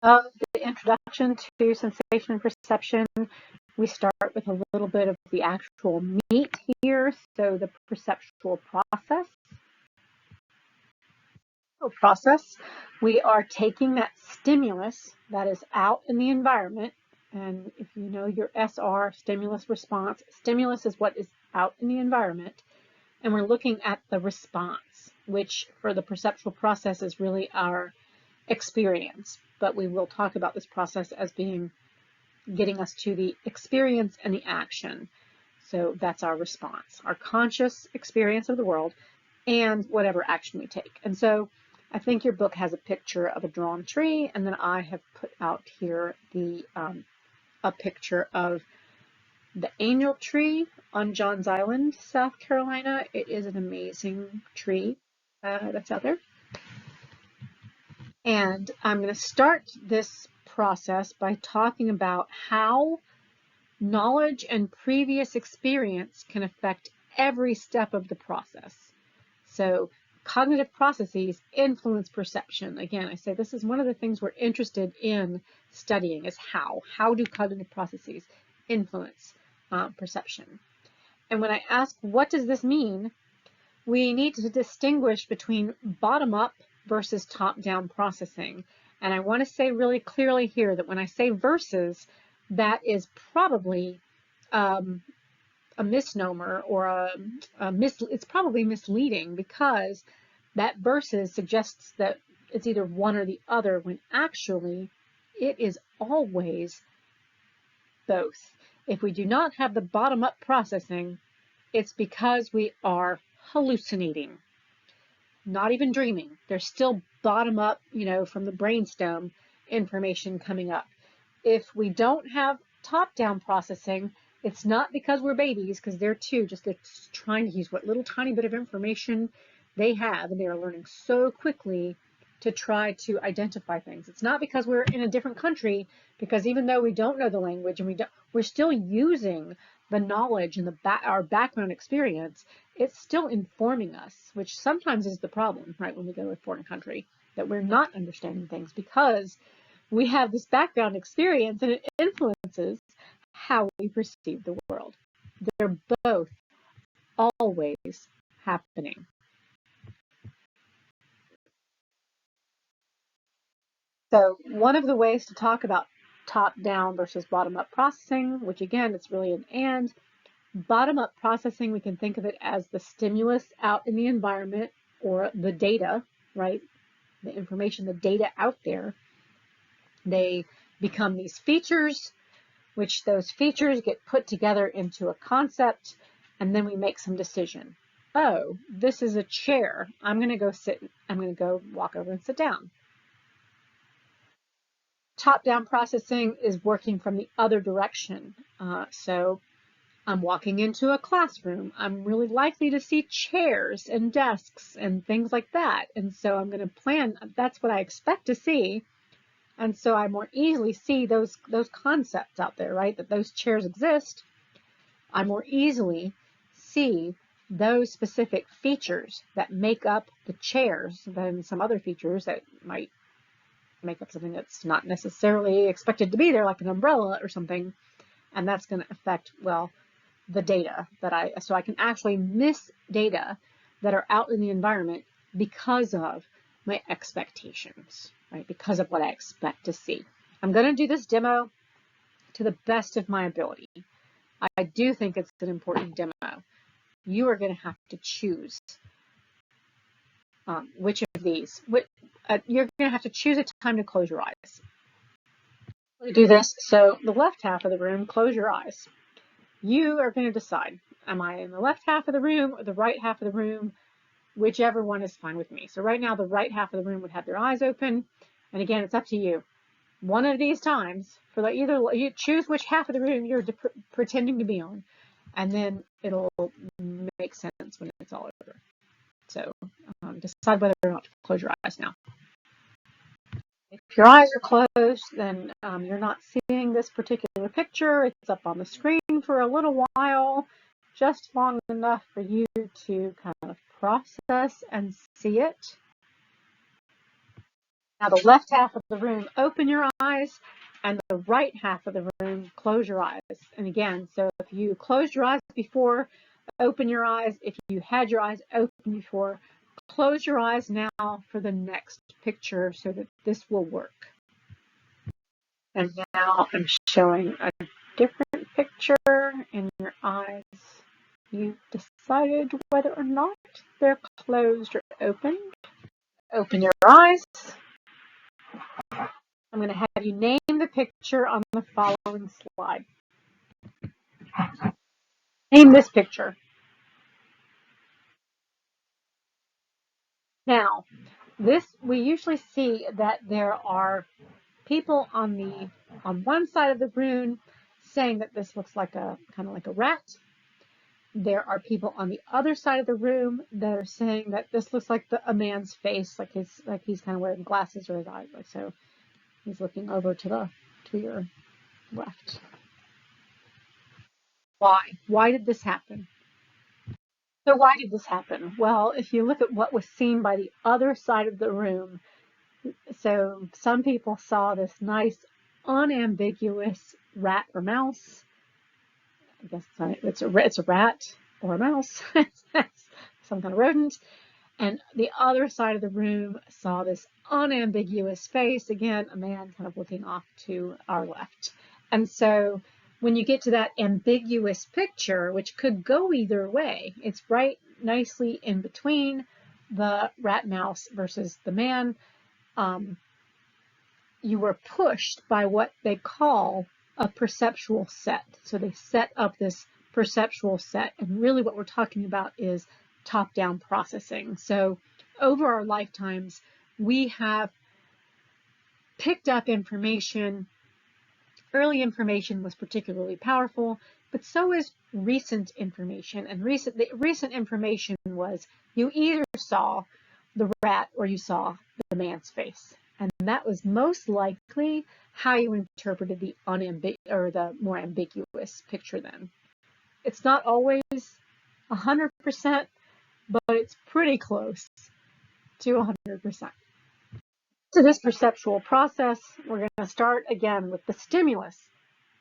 The introduction to sensation and perception, we start with a little bit of the actual meat here. So the perceptual process, we are taking that stimulus that is out in the environment. And if you know your SR, stimulus response, stimulus is what is out in the environment. And we're looking at the response, which for the perceptual process is really our experience. But we will talk about this process as being getting us to the experience and the action. So that's our response, our conscious experience of the world and whatever action we take. And so I think your book has a picture of a drawn tree, and then I have put out here the a picture of the angel tree on Johns Island, South Carolina. It is an amazing tree that's out there. And I'm going to start this process by talking about how knowledge and previous experience can affect every step of the process. So cognitive processes influence perception. Again, I say this is one of the things we're interested in studying is how. How do cognitive processes influence perception? And when I ask, what does this mean? We need to distinguish between bottom-up versus top-down processing. And I want to say really clearly here that when I say versus, that is probably a misnomer or it's probably misleading because that versus suggests that it's either one or the other when actually it is always both. If we do not have the bottom-up processing, it's because we are hallucinating, not even dreaming. There's still bottom-up, from the brainstem information coming up. If we don't have top-down processing, it's not because we're babies, because they're trying to use what little tiny bit of information they have, and they are learning so quickly to try to identify things. It's not because we're in a different country, because even though we don't know the language and we're still using the knowledge and our background experience, it's still informing us, which sometimes is the problem, right, when we go to a foreign country, that we're not understanding things because we have this background experience and it influences how we perceive the world. They're both always happening. So one of the ways to talk about top-down versus bottom-up processing, which again, it's really an and. Bottom-up processing, we can think of it as the stimulus out in the environment or the data, right? The information, the data out there. They become these features, which those features get put together into a concept, and then we make some decision. Oh, this is a chair. I'm going to go walk over and sit down. Top-down processing is working from the other direction. So I'm walking into a classroom. I'm really likely to see chairs and desks and things like that. And so I'm going to plan, that's what I expect to see. And so I more easily see those concepts out there, right? That those chairs exist. I more easily see those specific features that make up the chairs than some other features that might make up something that's not necessarily expected to be there, like an umbrella or something. And that's going to affect, well, the data so I can actually miss data that are out in the environment because of my expectations, right? Because of what I expect to see. I'm going to do this demo to the best of my ability. I do think it's an important demo. You are going to have to choose which of these. You're going to have to choose a time to close your eyes. Do this. So the left half of the room, close your eyes. You are going to decide, am I in the left half of the room or the right half of the room? Whichever one is fine with me. So right now, the right half of the room would have their eyes open. And again, it's up to you. One of these times, either you choose which half of the room you're pretending to be on, and then it'll make sense when it's all over. So decide whether or not to close your eyes now. If your eyes are closed, then you're not seeing this particular picture. It's up on the screen for a little while, just long enough for you to kind of process and see it. Now the left half of the room, open your eyes, and the right half of the room, close your eyes. And again, so if you closed your eyes before, open your eyes. If you had your eyes open before, close your eyes now for the next picture so that this will work. And now I'm showing a different picture in your eyes. You've decided whether or not they're closed or opened. Open your eyes. I'm going to have you name the picture on the following slide. Name this picture. Now, we usually see that there are people on one side of the room saying that this looks like a kind of like a rat. There are people on the other side of the room that are saying that this looks like a man's face, like he's kind of wearing glasses or his eyes, like so he's looking over to your left. Why? Why did this happen? So why did this happen? Well, if you look at what was seen by the other side of the room, so some people saw this nice, unambiguous rat or mouse. I guess it's a rat or a mouse, some kind of rodent. And the other side of the room saw this unambiguous face, again, a man kind of looking off to our left. And so when you get to that ambiguous picture, which could go either way, it's right nicely in between the rat mouse versus the man. You were pushed by what they call a perceptual set. So they set up this perceptual set, and really what we're talking about is top-down processing. So over our lifetimes, we have picked up information. Early information was particularly powerful, but so is recent information. And the recent information was you either saw the rat or you saw the man's face. And that was most likely how you interpreted the more ambiguous picture then. It's not always 100%, but it's pretty close to 100%. So this perceptual process, we're going to start again with the stimulus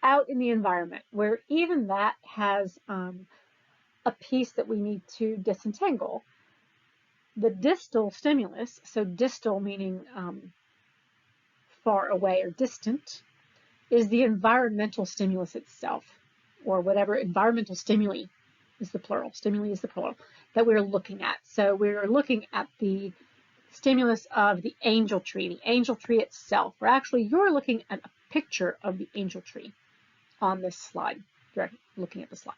out in the environment, where even that has a piece that we need to disentangle. The distal stimulus, so distal meaning far away or distant, is the environmental stimulus itself, or whatever environmental stimuli is the plural. Stimuli is the plural that we're looking at. So we're looking at the stimulus of the angel tree itself. You're looking at a picture of the angel tree on this slide. You're looking at the slide.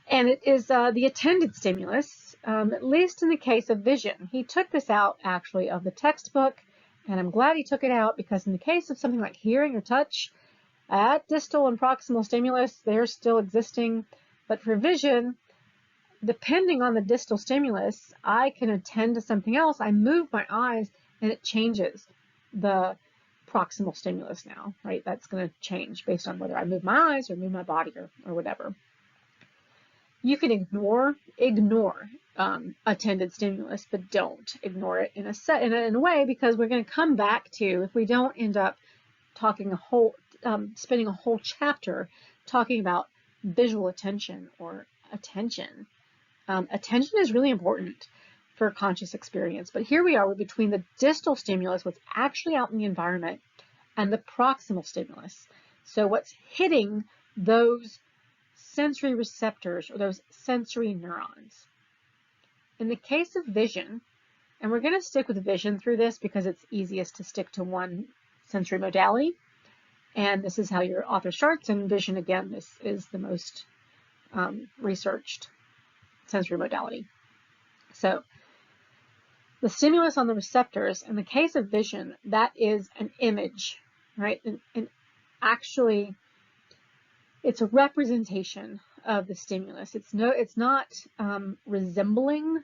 And it is the attended stimulus, at least in the case of vision. He took this out actually of the textbook, and I'm glad he took it out because in the case of something like hearing or touch, at distal and proximal stimulus, they're still existing. But for vision, depending on the distal stimulus, I can attend to something else. I move my eyes and it changes the proximal stimulus now, right? That's going to change based on whether I move my eyes or move my body or whatever. You can ignore attended stimulus, but don't ignore it in a way, because we're going to come back to, if we don't end up talking spending a whole chapter talking about visual attention or attention. Attention is really important for conscious experience, but here we are, we're between the distal stimulus, what's actually out in the environment, and the proximal stimulus. So what's hitting those sensory receptors or those sensory neurons. In the case of vision, and we're going to stick with vision through this because it's easiest to stick to one sensory modality, and this is how your author starts, and vision, again, this is the most researched sensory modality. So the stimulus on the receptors, in the case of vision, that is an image, right? And actually, it's a representation of the stimulus. It's not resembling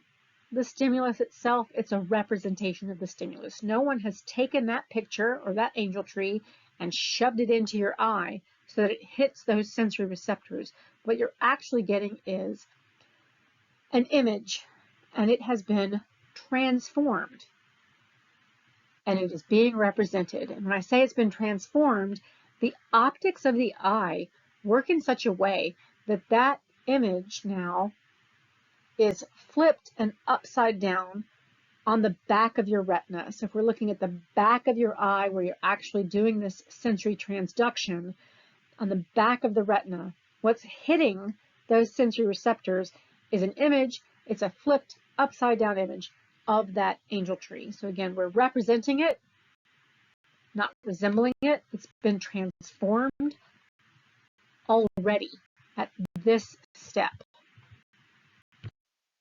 the stimulus itself. It's a representation of the stimulus. No one has taken that picture or that angel tree and shoved it into your eye so that it hits those sensory receptors. What you're actually getting is an image, and it has been transformed. and it is being represented. And when I say it's been transformed, the optics of the eye work in such a way that that image now is flipped and upside down on the back of your retina. So if we're looking at the back of your eye where you're actually doing this sensory transduction, on the back of the retina, what's hitting those sensory receptors is an image. It's a flipped upside down image of that angel tree. So again, we're representing it, not resembling it. It's been transformed already at this step.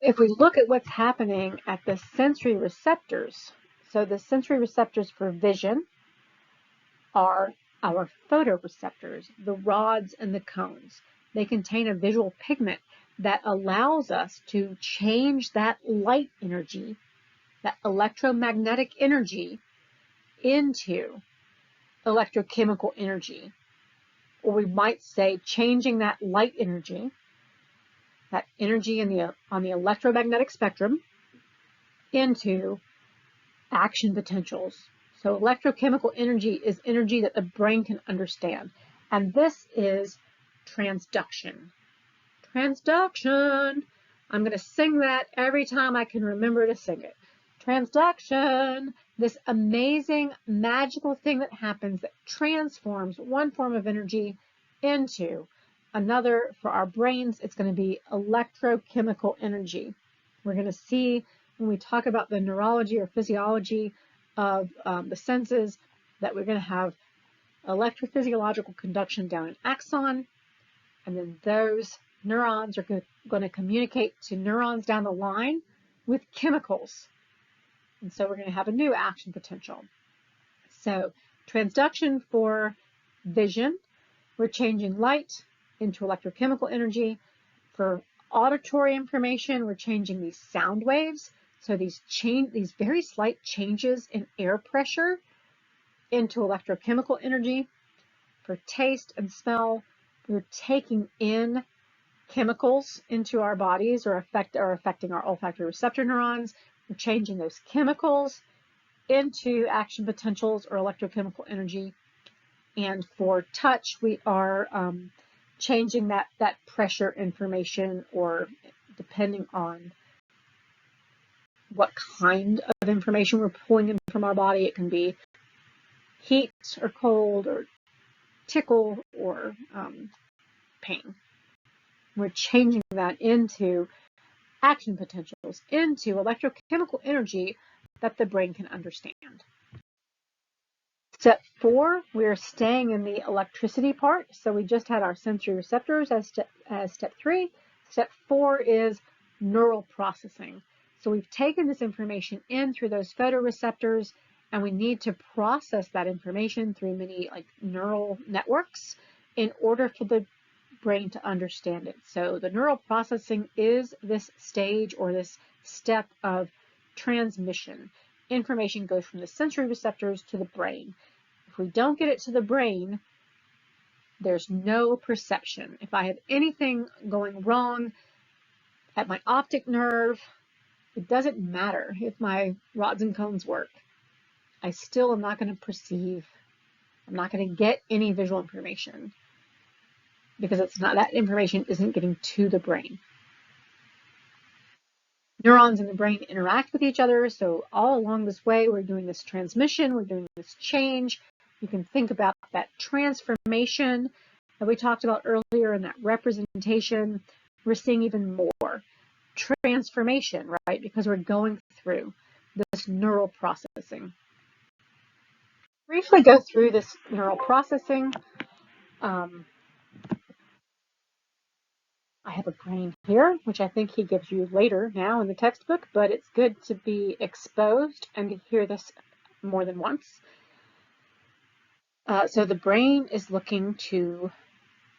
If we look at what's happening at the sensory receptors, so the sensory receptors for vision are our photoreceptors, the rods and the cones. They contain a visual pigment that allows us to change that light energy, that electromagnetic energy, into electrochemical energy. Or we might say changing that light energy, that energy on the electromagnetic spectrum, into action potentials. So electrochemical energy is energy that the brain can understand. And this is transduction. Transduction. I'm going to sing that every time I can remember to sing it. Transduction. This amazing, magical thing that happens that transforms one form of energy into another. For our brains, it's going to be electrochemical energy. We're going to see when we talk about the neurology or physiology of the senses that we're going to have electrophysiological conduction down an axon, and then those neurons are going to communicate to neurons down the line with chemicals. And so we're going to have a new action potential. So transduction for vision, we're changing light into electrochemical energy. For auditory information, we're changing these sound waves. So these very slight changes in air pressure into electrochemical energy. For taste and smell, we're taking in chemicals into our bodies or affecting our olfactory receptor neurons. We're changing those chemicals into action potentials or electrochemical energy. And for touch, we are changing that pressure information, or depending on what kind of information we're pulling in from our body. It can be heat or cold or tickle or pain. We're changing that into action potentials, into electrochemical energy that the brain can understand. Step 4, we're staying in the electricity part. So we just had our sensory receptors as step 3. Step 4 is neural processing. So we've taken this information in through those photoreceptors, and we need to process that information through many neural networks in order for the brain to understand it. So the neural processing is this stage or this step of transmission. Information goes from the sensory receptors to the brain. If we don't get it to the brain, there's no perception. If I have anything going wrong at my optic nerve, it doesn't matter if my rods and cones work. I still am not going to perceive. I'm not going to get any visual information because that information isn't getting to the brain. Neurons in the brain interact with each other, so all along this way, we're doing this transmission, we're doing this change. You can think about that transformation that we talked about earlier and that representation. We're seeing even more transformation, right? Because we're going through this neural processing. Briefly go through this neural processing. I have a grain here, which I think he gives you later now in the textbook, but it's good to be exposed and to hear this more than once. So the brain is looking to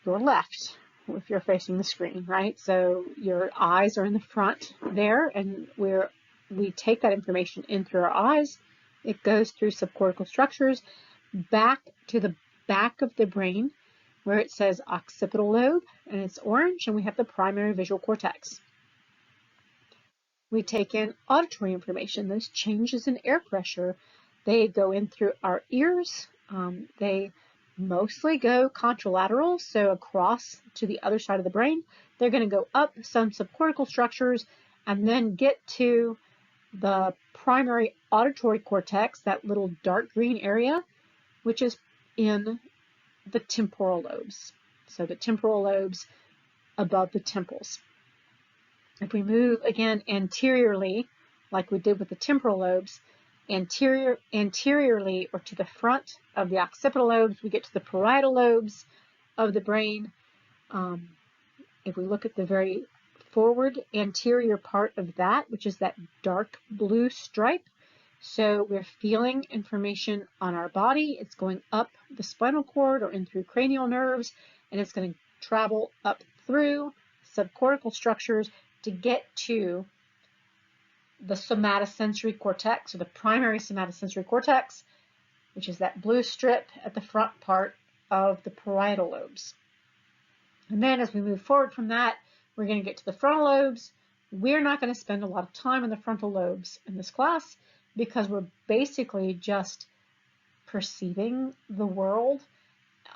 your left if you're facing the screen, right? So your eyes are in the front there, and we take that information in through our eyes. It goes through subcortical structures back to the back of the brain, where it says occipital lobe, and it's orange, and we have the primary visual cortex. We take in auditory information, those changes in air pressure They go in through our ears. They mostly go contralateral, so across to the other side of the brain. They're going to go up some subcortical structures and then get to the primary auditory cortex, that little dark green area, which is in the temporal lobes. So the temporal lobes above the temples. If we move again anteriorly, like we did with the temporal lobes, anteriorly or to the front of the occipital lobes, we get to the parietal lobes of the brain. If we look at the very forward anterior part of that, which is that dark blue stripe, so we're feeling information on our body. It's going up the spinal cord or in through cranial nerves, and it's going to travel up through subcortical structures to get to the somatosensory cortex, or the primary somatosensory cortex, which is that blue strip at the front part of the parietal lobes. And then as we move forward from that, we're going to get to the frontal lobes. We're not going to spend a lot of time in the frontal lobes in this class because we're basically just perceiving the world,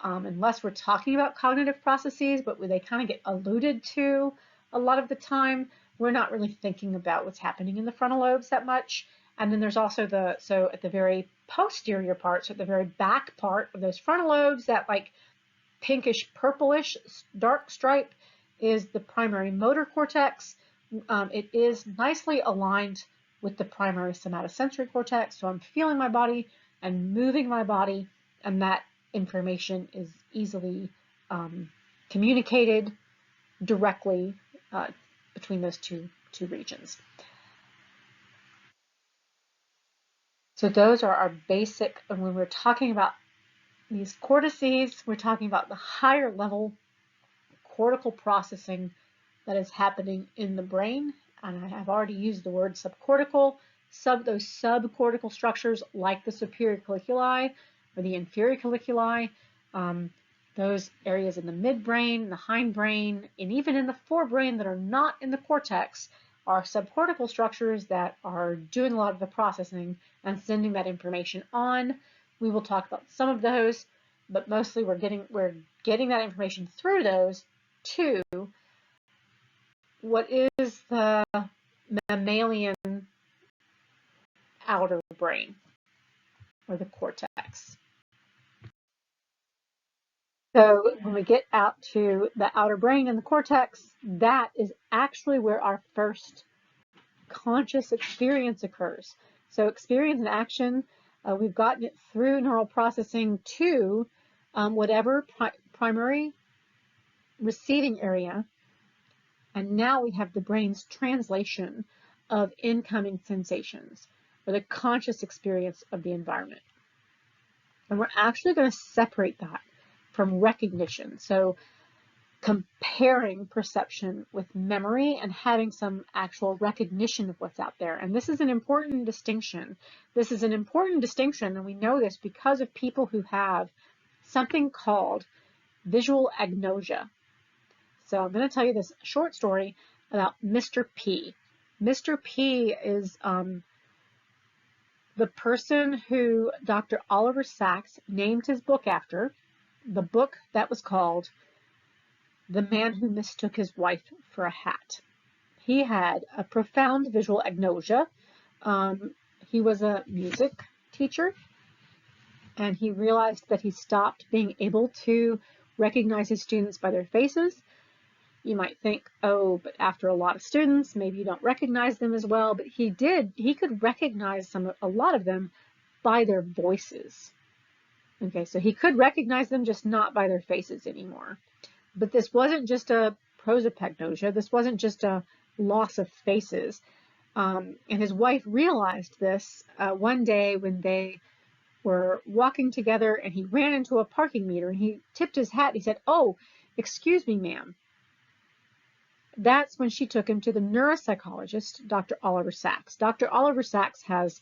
unless we're talking about cognitive processes, but they kind of get alluded to a lot of the time. We're not really thinking about what's happening in the frontal lobes that much. And then there's also so at the very posterior part, so at the very back part of those frontal lobes, that like pinkish purplish dark stripe is the primary motor cortex. It is nicely aligned with the primary somatosensory cortex. So I'm feeling my body and moving my body, and that information is easily communicated directly between those two regions. So those are our basic, and when we're talking about these cortices, we're talking about the higher level cortical processing that is happening in the brain. And I have already used the word subcortical. Those subcortical structures like the superior colliculi or the inferior colliculi, those areas in the midbrain, the hindbrain, and even in the forebrain that are not in the cortex are subcortical structures that are doing a lot of the processing and sending that information on. We will talk about some of those, but mostly we're getting that information through those to what is the mammalian outer brain, or the cortex. So when we get out to the outer brain and the cortex, that is actually where our first conscious experience occurs. So experience and action, we've gotten it through neural processing to whatever primary receiving area, and now we have the brain's translation of incoming sensations, or the conscious experience of the environment. And we're actually going to separate that from recognition. So comparing perception with memory and having some actual recognition of what's out there. And this is an important distinction. This is an important distinction, and we know this because of people who have something called visual agnosia. So I'm going to tell you this short story about Mr. P. Mr. P is the person who Dr. Oliver Sacks named his book after, the book that was called The Man Who Mistook His Wife for a Hat. He had a profound visual agnosia. He was a music teacher, and he realized that he stopped being able to recognize his students by their faces. You might think, oh, but after a lot of students, maybe you don't recognize them as well, but he did. He could recognize a lot of them by their voices. Okay, so he could recognize them, just not by their faces anymore. But this wasn't just a prosopagnosia. This wasn't just a loss of faces. And his wife realized this one day when they were walking together, and he ran into a parking meter, and he tipped his hat. And he said, "Oh, excuse me, ma'am." That's when she took him to the neuropsychologist, Dr. Oliver Sacks. Dr. Oliver Sacks has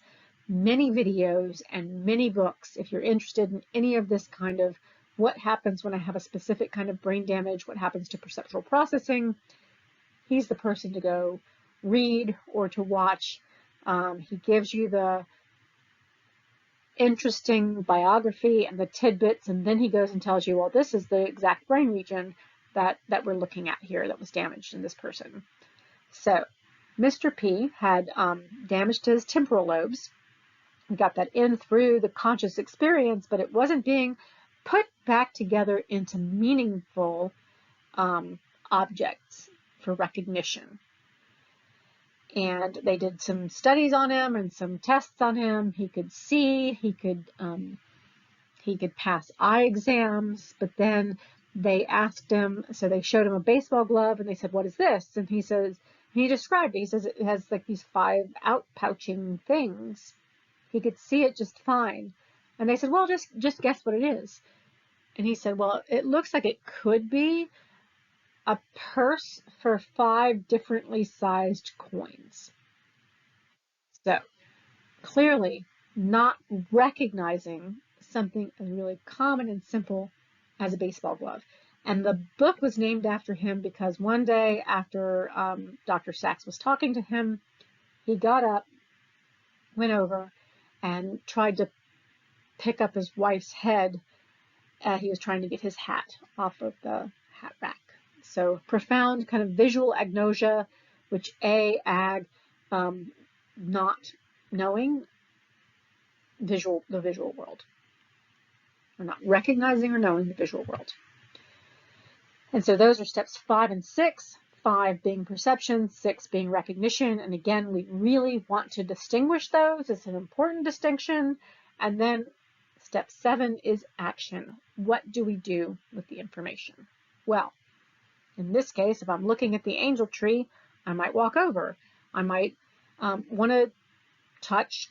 many videos and many books. If you're interested in any of this kind of what happens when I have a specific kind of brain damage, what happens to perceptual processing, he's the person to go read or to watch. He gives you the interesting biography and the tidbits, and then he goes and tells you, well, this is the exact brain region that we're looking at here that was damaged in this person. So Mr. P had damage to his temporal lobes. We got that in through the conscious experience, but it wasn't being put back together into meaningful objects for recognition. And they did some studies on him and some tests on him. He could see, he could pass eye exams, but then they asked him, so they showed him a baseball glove and they said, what is this? And he says, he described it. He says it has like these 5 outpouching things. He could see it just fine. And they said, well, just guess what it is. And he said, well, it looks like it could be a purse for 5 differently sized coins. So clearly not recognizing something as really common and simple as a baseball glove. And the book was named after him because one day after Dr. Sachs was talking to him, he got up, went over, and tried to pick up his wife's head. He was trying to get his hat off of the hat rack. So profound kind of visual agnosia, which not knowing the visual world, or not recognizing or knowing the visual world. And so those are steps 5 and 6, 5 being perception, 6 being recognition. And again, we really want to distinguish those. It's an important distinction. And then step 7 is action. What do we do with the information? Well, in this case, if I'm looking at the angel tree, I might walk over. I might want to touch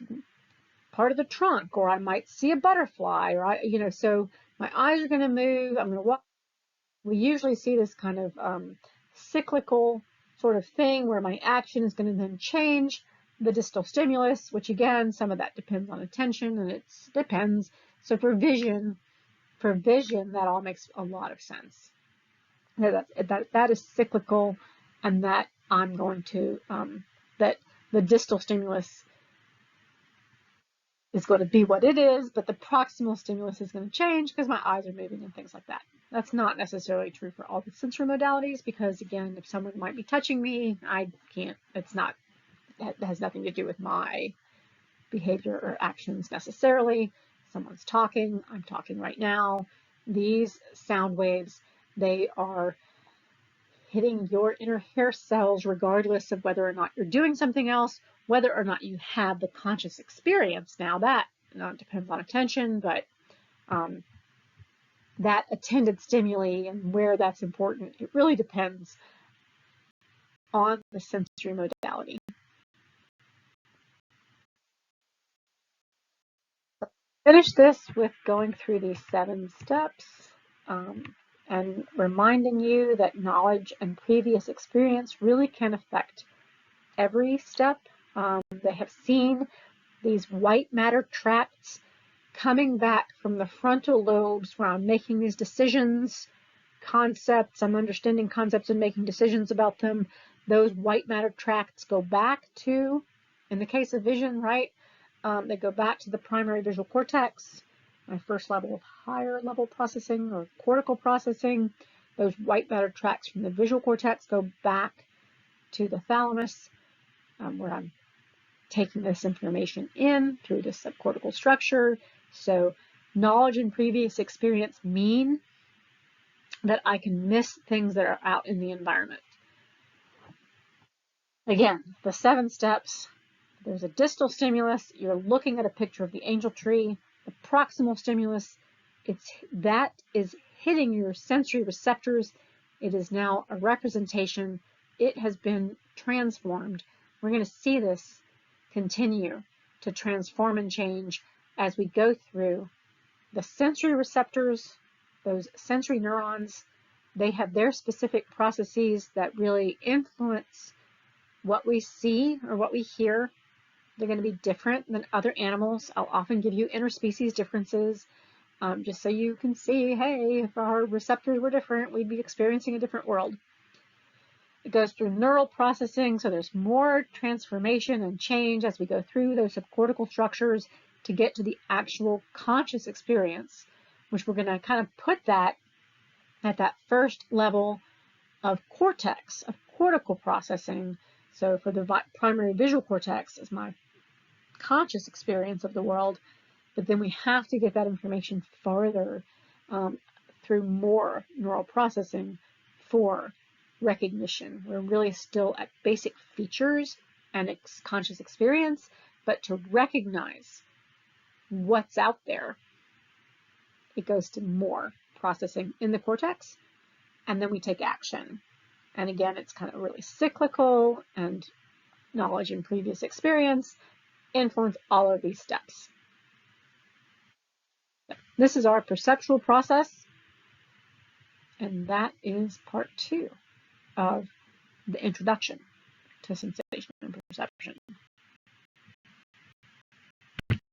part of the trunk, or I might see a butterfly, or so my eyes are going to move. I'm going to walk. We usually see this kind of cyclical sort of thing where my action is going to then change the distal stimulus, which again, some of that depends on attention, and it depends. So for vision, that all makes a lot of sense. That is cyclical, and that I'm going to that the distal stimulus is going to be what it is, but the proximal stimulus is going to change because my eyes are moving and things like that. That's not necessarily true for all the sensory modalities because, again, if someone might be touching me, I can't, it has nothing to do with my behavior or actions necessarily. Someone's talking, I'm talking right now. These sound waves, they are hitting your inner hair cells regardless of whether or not you're doing something else, whether or not you have the conscious experience. Now that depends on attention, but that attended stimuli and where that's important, it really depends on the sensory modality. Finish this with going through these 7 steps and reminding you that knowledge and previous experience really can affect every step. They have seen these white matter tracts coming back from the frontal lobes where I'm making these decisions, concepts, I'm understanding concepts and making decisions about them. Those white matter tracts go back to, in the case of vision, right, they go back to the primary visual cortex, my first level of higher level processing or cortical processing. Those white matter tracts from the visual cortex go back to the thalamus, where I'm taking this information in through the subcortical structure. So knowledge and previous experience mean that I can miss things that are out in the environment. Again, the 7 steps. There's a distal stimulus. You're looking at a picture of the angel tree. The proximal stimulus, that is hitting your sensory receptors. It is now a representation. It has been transformed. We're going to see this continue to transform and change as we go through the sensory receptors, those sensory neurons. They have their specific processes that really influence what we see or what we hear. They're going to be different than other animals. I'll often give you interspecies differences, just so you can see, hey, if our receptors were different, we'd be experiencing a different world. It goes through neural processing, so there's more transformation and change as we go through those subcortical structures to get to the actual conscious experience, which we're going to kind of put that at that first level of cortex, of cortical processing. So for the primary visual cortex is my conscious experience of the world, but then we have to get that information farther through more neural processing for recognition. We're really still at basic features and conscious experience, but to recognize what's out there, it goes to more processing in the cortex, and then we take action. And again, it's kind of really cyclical, and knowledge and previous experience influence all of these steps. This is our perceptual process, and that is part 2 of the introduction to sensation and perception.